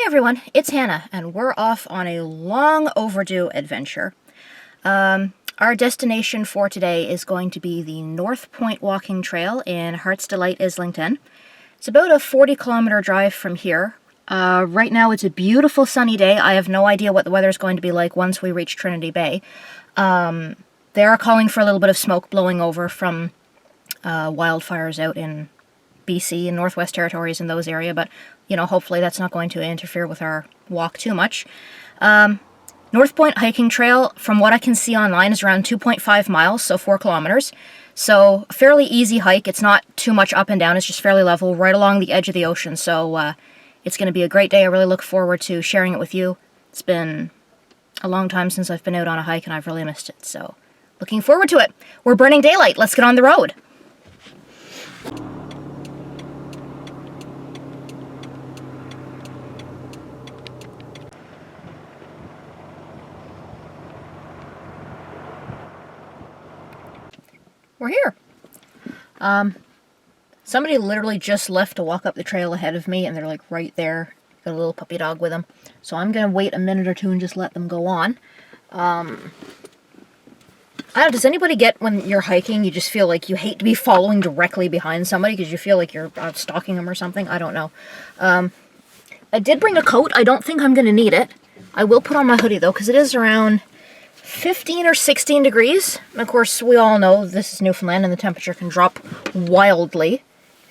everyone, it's Hannah, and we're off on a long overdue adventure. Our destination for today is going to be the North Point Walking Trail in Heart's Delight, Islington. It's about a 40-kilometer drive from here. Right now it's a beautiful sunny day. I have no idea what the weather is going to be like once we reach Trinity Bay. They are calling for a little bit of smoke blowing over from wildfires out in BC and Northwest Territories in those areas, but hopefully that's not going to interfere with our walk too much. North Point Hiking Trail, from what I can see online, is around 2.5 miles, so 4 kilometers. So a fairly easy hike. It's not too much up and down. It's just fairly level, right along the edge of the ocean. So it's going to be a great day. I really look forward to sharing it with you. It's been a long time since I've been out on a hike, and I've really missed it. So looking forward to it. We're burning daylight. Let's get on the road. We're here. Somebody literally just left to walk up the trail ahead of me, and they're like right there. Got a little puppy dog with them. So I'm gonna wait a minute or two and just let them go on. I don't know, does anybody get when you're hiking, you just feel like you hate to be following directly behind somebody because you feel like you're stalking them or something? I don't know. I did bring a coat. I don't think I'm gonna need it. I will put on my hoodie though, because it is around 15 or 16 degrees. And of course, we all know this is Newfoundland and the temperature can drop wildly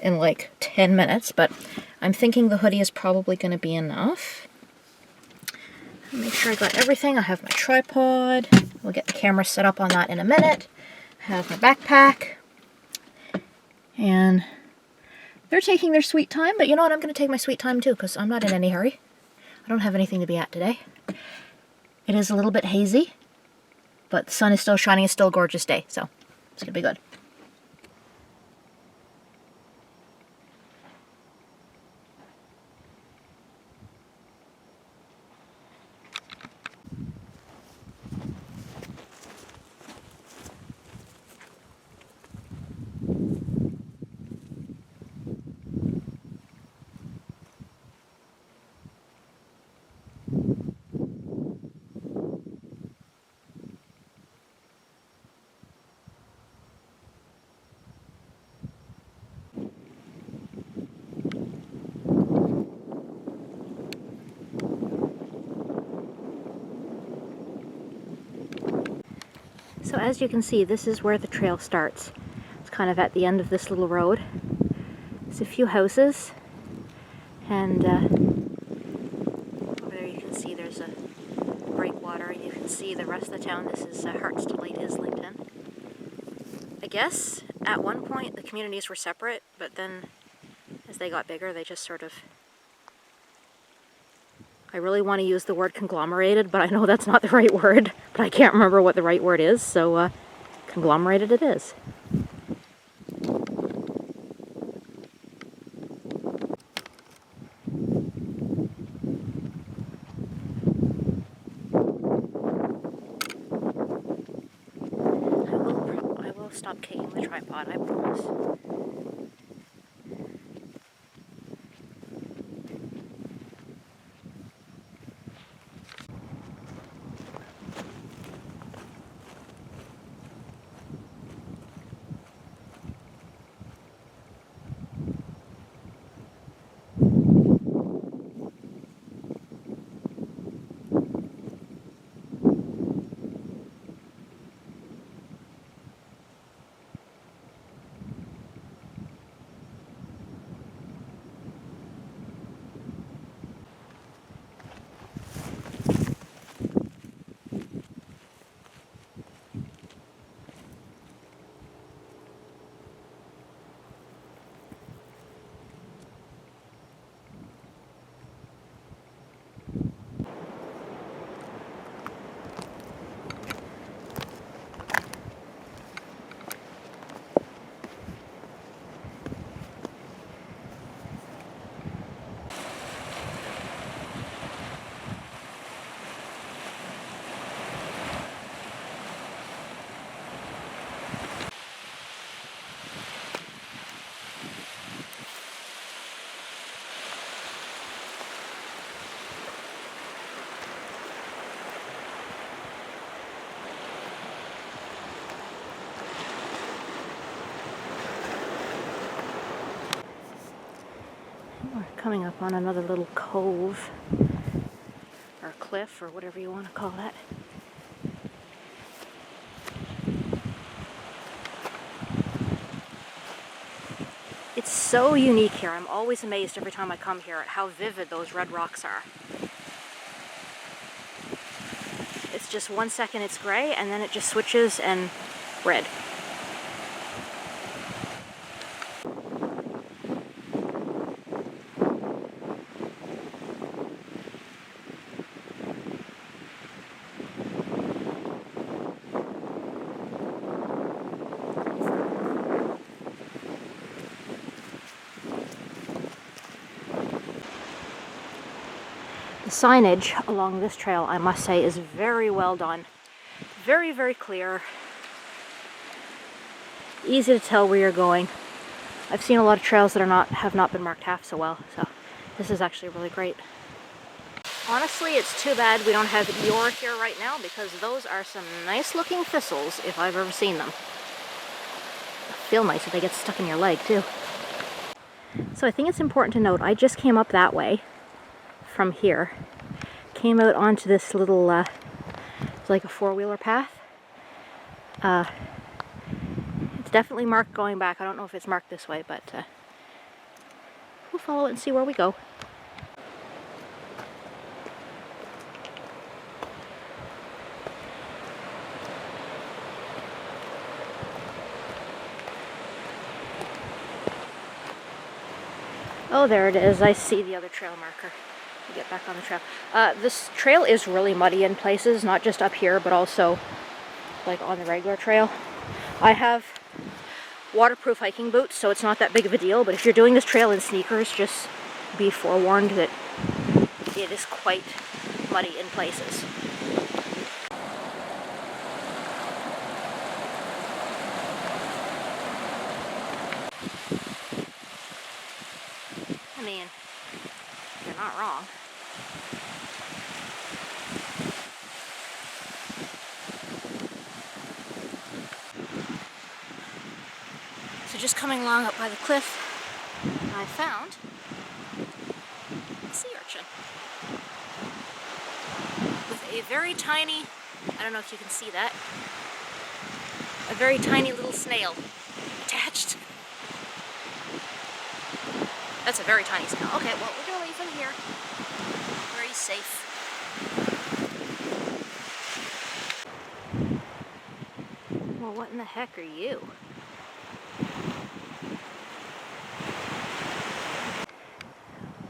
in like 10 minutes, but I'm thinking the hoodie is probably going to be enough. Make sure I got everything. I have my tripod. We'll get the camera set up on that in a minute. I have my backpack. And they're taking their sweet time, but you know what? I'm going to take my sweet time too, because I'm not in any hurry. I don't have anything to be at today. It is a little bit hazy, but the sun is still shining. It's still a gorgeous day, so it's going to be good. So as you can see, this is where the trail starts. It's kind of at the end of this little road. There's a few houses, and over there you can see there's a breakwater, and you can see the rest of the town. This is Heart's Delight, Islington. I guess at one point the communities were separate, but then as they got bigger, they just sort of... I really want to use the word conglomerated, but I know that's not the right word, but I can't remember what the right word is, so conglomerated it is. I will stop kicking the tripod, I promise. coming up on another little cove, or cliff, or whatever you want to call that. It's so unique here. I'm always amazed every time I come here at how vivid those red rocks are. It's just 1 second it's gray, and then it just switches and red. The signage along this trail, I must say, is very well done. Very, very clear. Easy to tell where you're going. I've seen a lot of trails that have not been marked half so well, so this is actually really great. Honestly, it's too bad we don't have Eeyore here right now, because those are some nice looking thistles if I've ever seen them. They feel nice if they get stuck in your leg too. So I think it's important to note, I just came up that way from here, came out onto this little it's like a four-wheeler path. It's definitely marked going back. I don't know if it's marked this way, but we'll follow it and see where we go. Oh, there it is. I see the other trail marker. Get back on the trail. This trail is really muddy in places, not just up here, but also like on the regular trail. I have waterproof hiking boots, so it's not that big of a deal, but if you're doing this trail in sneakers, just be forewarned that it is quite muddy in places. I mean, you're not wrong. So just coming along up by the cliff, I found a sea urchin with a very tiny, I don't know if you can see that, a very tiny little snail attached. That's a very tiny snail. Okay, well, we're gonna leave him here where he's safe. Well, what in the heck are you?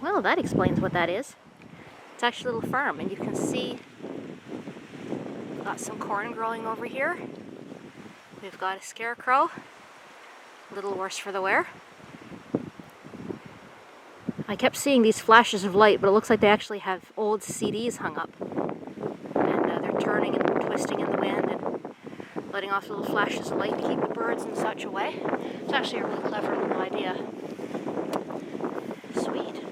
Well, that explains what that is. It's actually a little farm, and you can see we've got some corn growing over here. We've got a scarecrow, a little worse for the wear. I kept seeing these flashes of light, but it looks like they actually have old CDs hung up. And they're turning and twisting in the wind and letting off little flashes of light to keep the birds and such away. It's actually a really clever little idea. Sweet.